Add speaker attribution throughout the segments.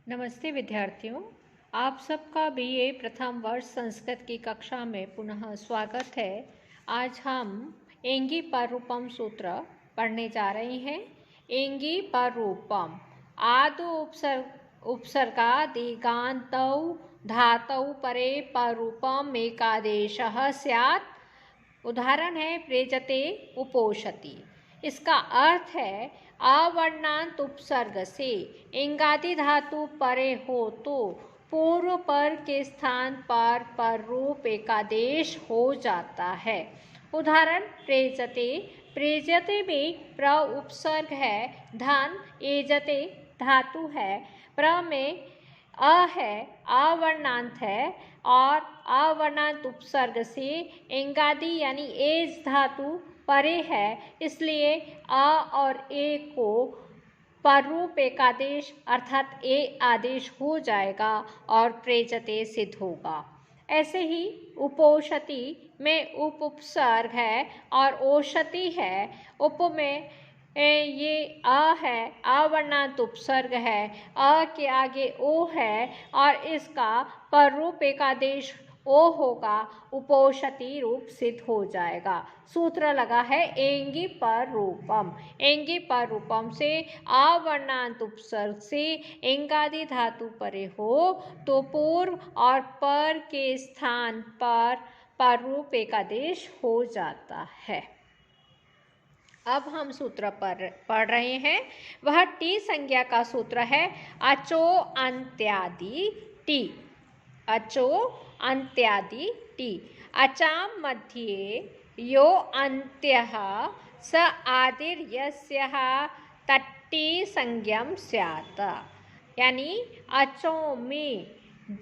Speaker 1: नमस्ते विद्यार्थियों, आप सबका बीए प्रथम वर्ष संस्कृत की कक्षा में पुनः स्वागत है। आज हम एंगी पररूपम सूत्र पढ़ने जा रहे हैं। एंगी पररूपम आदौ उपसर्गादिगान्तौ धातौ परे पररूपम एकादेशः स्यात्। उदाहरण है प्रेजते उपोषति। इसका अर्थ है अवर्णांत उपसर्ग से इंगादि धातु परे हो तो पूर्व पर के स्थान पर पररूप एकादेश हो जाता है। उदाहरण प्रेजते। प्रेजते में प्र उपसर्ग है, धन एजते धातु है, प्र में अ है, अवर्णांत है और अवर्णांत उपसर्ग से इंगादि यानी एज धातु परे है, इसलिए अ और ए को पररूप एकादेश अर्थात ए आदेश हो जाएगा और प्रेजते सिद्ध होगा। ऐसे ही उपोषति में उप उपसर्ग है और ओषति है। उप में ये अ है, अवर्णांत उपसर्ग है, अ के आगे ओ है और इसका पररूप एकादेश ओ होगा, उपोषति रूप सिद्ध हो जाएगा। सूत्र लगा है एंगी पररूपम। एंगी पररूपम से अवर्णांत उपसर्ग से एंगादि धातु परे हो तो पूर्व और पर के स्थान पर पररूप एकादेश हो जाता है। अब हम सूत्र पढ़ रहे हैं। वह टी संज्ञा का सूत्र है अचो अंत्यादि टी। अचो अंत्यादि टी। अचाम मध्ये यो अन्त्यः स आदिर्यस्यः तट्टी संज्ञम स्यात्। यानी अचों में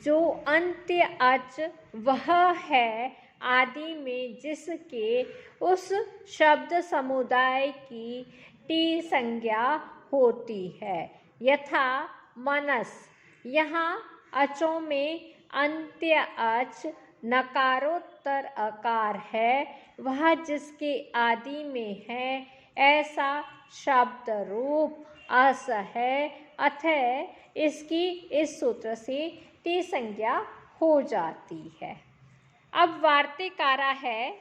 Speaker 1: जो अंत्य अच वह है आदि में जिसके उस शब्द समुदाय की टी संज्ञा होती है। यथा मनस। यहाँ अचों में अंत्य अच नकारोत्तर अकार है, वह जिसके आदि में है ऐसा शब्द रूप अस है, अतः इसकी इस सूत्र से टी संज्ञा हो जाती है। अब वार्तिकारा है।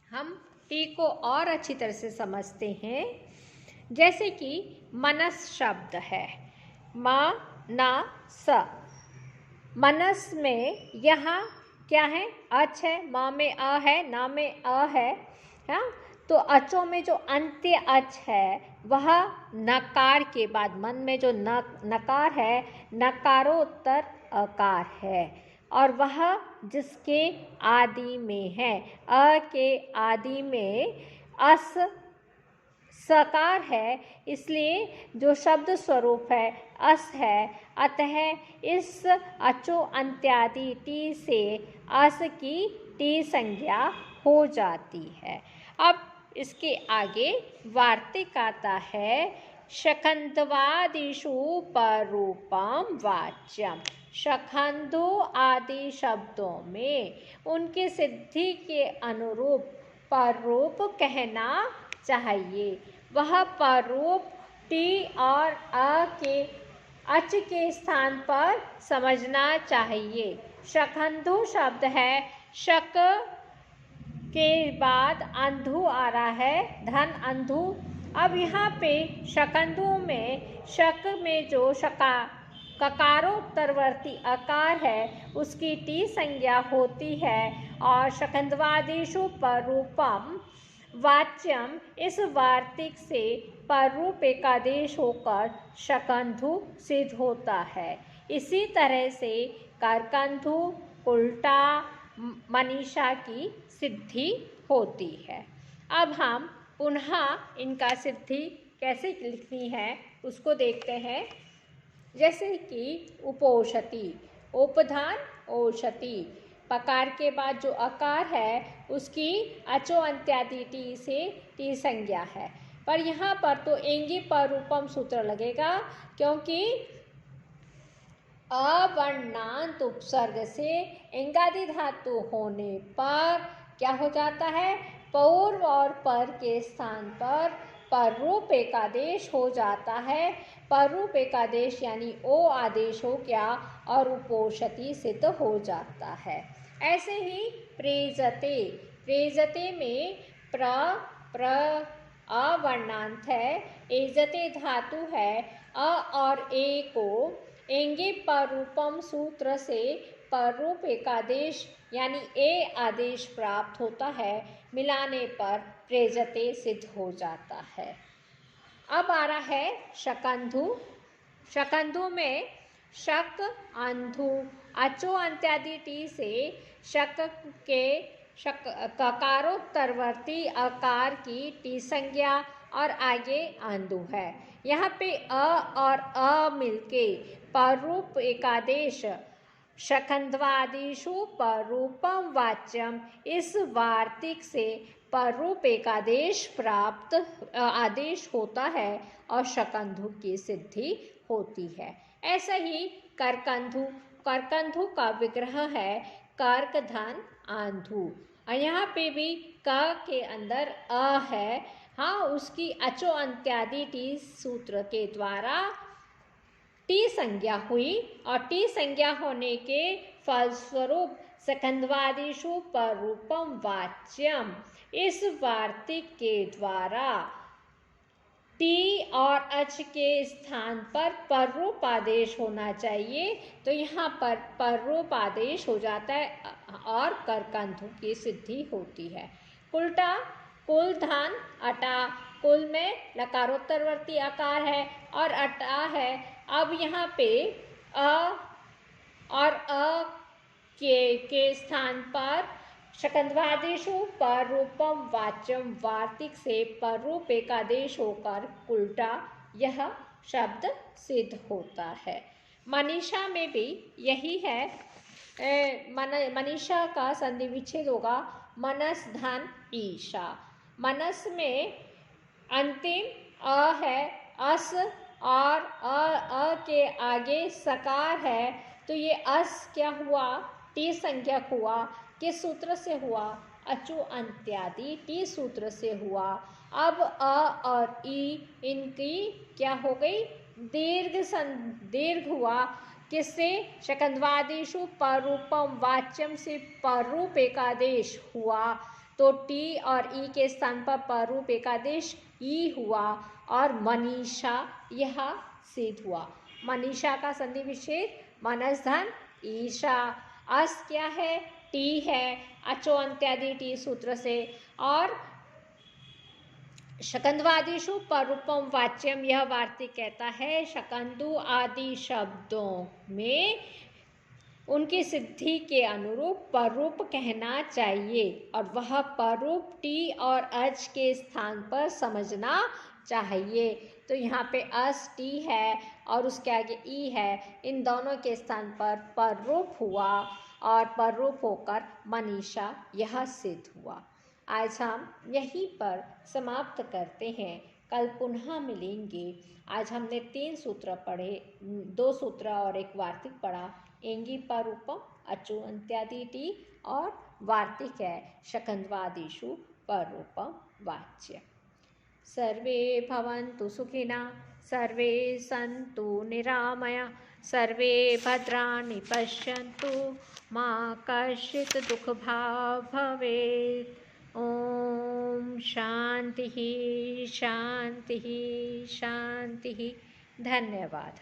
Speaker 1: हम टी को और अच्छी तरह से समझते हैं। जैसे कि मनस शब्द है, म न स। मनस में यहाँ क्या है? अच है, म में अ है, न में अ है। हाँ, तो अचों में जो अंत्य अच है वह नकार के बाद, मन में जो नकार है नकारोत्तर अकार है और वह जिसके आदि में है। अ के आदि में अस सकार है, इसलिए जो शब्द स्वरूप है अस है, अतः इस अचो अंत्यादि टी से अस की टी संज्ञा हो जाती है। अब इसके आगे वार्तिक आता है। शखंदवादिषु पररूपम वाच्यम। शखंदो आदि शब्दों में उनकी सिद्धि के अनुरूप पररूप कहना चाहिए। वह पररूप टी और अ के अच के स्थान पर समझना चाहिए। शखंदु शब्द है, शक के बाद अंधु आ रहा है, धन अंधु। अब यहाँ पे शकंदु में शक में जो ककारोत्तरवर्ती अकार है उसकी टी संज्ञा होती है और शकंदवादिषु पररूपम वाच्यम इस वार्तिक से पररूप एकादेश होकर शकंधु सिद्ध होता है। इसी तरह से करकंधु, उल्टा, मनीषा की सिद्धि होती है। अब हम पुनः इनका सिद्धि कैसे लिखनी है उसको देखते हैं। जैसे कि उपोषति, उपधान औषति, पकार के बाद जो अकार है उसकी अचो अंत्यादि टी से टी संज्ञा है, पर यहाँ पर तो एंगी पररूपम सूत्र लगेगा क्योंकि अवर्णांत उपसर्ग से इंगादि धातु होने पर क्या हो जाता है? पूर्व और पर के स्थान पर पररूप एकादेश हो जाता है। पररूप एकादेश यानी ओ आदेश हो गया और उपोषति सिद्ध हो जाता है। ऐसे ही प्रेजते, प्रेजते में प्र अवर्णांत है, एजते धातु है। अ और ए को एंगे पररूपम सूत्र से पररूप एकादेश यानी ए आदेश प्राप्त होता है, मिलाने पर प्रेजते सिद्ध हो जाता है। अब आ रहा है शकंधु। शकंधु में शक, अंधु, अचो अंत्यादि टी से शक के ककारोत्तरवर्ती आकार की टी संज्ञा और आगे आंदु है। यहाँ पे अ और अ मिलके पररूप एकादेश शकंध्वादिषु पररूपम वाच्यम, इस वार्तिक से पररूप एकादेश प्राप्त आदेश होता है और शकंधु की सिद्धि होती है। ऐसा ही करकंधु, करकंधु का विग्रह है कर्क धन आंधु, और यहाँ पे भी क के अंदर अ है। हाँ, उसकी अचो अंत्यादि टी सूत्र के द्वारा टी संज्ञा हुई और टी संज्ञा होने के फलस्वरूप सकंधवादिषु पररूपम वाच्यम, इस वार्तिक के द्वारा टी और अच के स्थान पर पररूप आदेश होना चाहिए, तो यहाँ पर पररूप आदेश हो जाता है और करकंधु की सिद्धि होती है। उल्टा कुल धन अटा, कुल में लकारोत्तरवर्ती आकार है और अटा है। अब यहाँ पे अ और अ के स्थान पर शकंध्वादिषु पररूपम वाच्यम वार्तिक से पररूप एकादेश होकर उल्टा यह शब्द सिद्ध होता है। मनीषा में भी यही है। मनीषा का संधि विच्छेद होगा मनस धन ईशा। मनस में अंतिम अ है, अस और अ के आगे सकार है, तो ये अस क्या हुआ, टी संज्ञक हुआ। किस सूत्र से हुआ, अचो अंत्यादि टी सूत्र से हुआ। अब अ और ई इनकी क्या हो गई, दीर्घ हुआ। किससे, शकंध्वादिषु पररूपम वाच्यम से पररूप एकादेश हुआ, तो टी और ई के स्थान पर पररूप एकादेश ई हुआ और मनीषा यह सिद्ध हुआ। मनीषा का संधि विच्छेद मनस धन ईशा। अस क्या है, टी है, अचो अंत्यादि टी सूत्र से, और शकंध्वादिषु पररूपम वाच्यम, यह वार्तिक कहता है शकंदु आदि शब्दों में उनकी सिद्धि के अनुरूप पररूप कहना चाहिए और वह पररूप टी और अच के स्थान पर समझना चाहिए। तो यहाँ पे अस टी है और उसके आगे ई है, इन दोनों के स्थान पर पररूप हुआ और पररूप होकर मनीषा यह सिद्ध हुआ। आज हम यहीं पर समाप्त करते हैं, कल पुनः मिलेंगे। आज हमने 3 सूत्र पढ़े, 2 सूत्र और एक वार्तिक पढ़ा। एंगी पररूपम, अचो अंत्यादि टी और वार्तिक है शकंध्वादिषु पररूपम वाच्य। सर्वे भवन्तु सुखिनः, सर्वे सन्तु निरामया, सर्वे भद्राणि पश्यन्तु, मा कश्चित् दुःखभाग् भवेत्। ओम शांति शांति शांति। धन्यवाद।